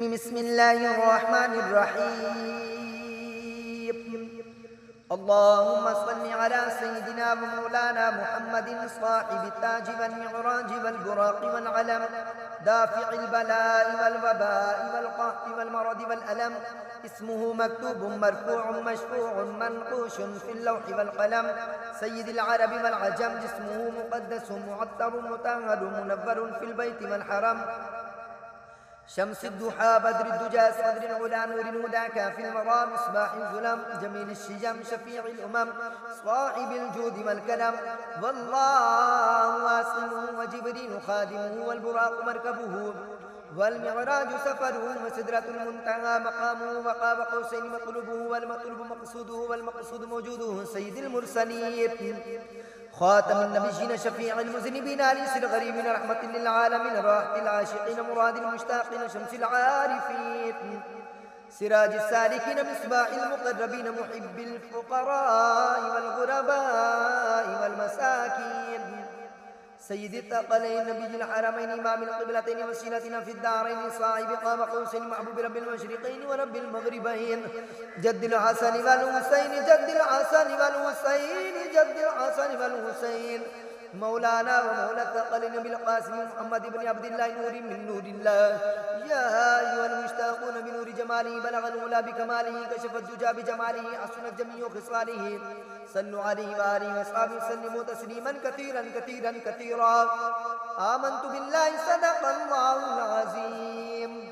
بسم الله الرحمن الرحيم. اللهم صل على سيدنا ومولانا محمد صاحب التاج والمعراج والبراق والعلم، دافع البلاء والوباء والقحط والمرض والألم. اسمه مكتوب مرفوع مشفوع منقوش في اللوح والقلم. سيد العرب والعجم، جسمه مقدس معطر مطهر منور في البيت والحرم. شمس الضحى بدر الدجى صدر العلا نور الهدى كافي الورى مصباح الظلم، جميل الشجم شفيع الأمم صاحب الجود والكرم. والله واصله وجبريل خادمه والبراق مركبه، والمعراج سفره وسدرة المنتهى مقامه، وقاب قوسين مطلوبه والمطلوب مقصوده والمقصود موجوده. سيد المرسلين خاتم النبيين شفيع المذنبين أنيس الغريبين رحمة للعالمين راحة العاشقين مراد المشتاقين شمس العارفين سراج السالكين مصباح المقربين محب الفقراء والغرباء والمساكين. سيد الثقلين نبي الحرمين إمام القبلتين وسيلتنا في الدارين صاحب قام قوسين محبوب رب المشرقين ورب المغربين. جد الحسن والحسين جد الحسن والحسين جد الحسن والحسين، مولانا ومولى الثقلين بالقاسم محمد بن عبد الله نور من نور الله. يا أيها المشتاقون بنور جماله بلغ الأولى بكماله، كشف الدجى بجماله حسنت جميع خصاله. صلوا عليه وآله وأصحابه وسلموا تسليما كثيرا كثيرا كثيرا. آمنت بالله صدق الله العظيم.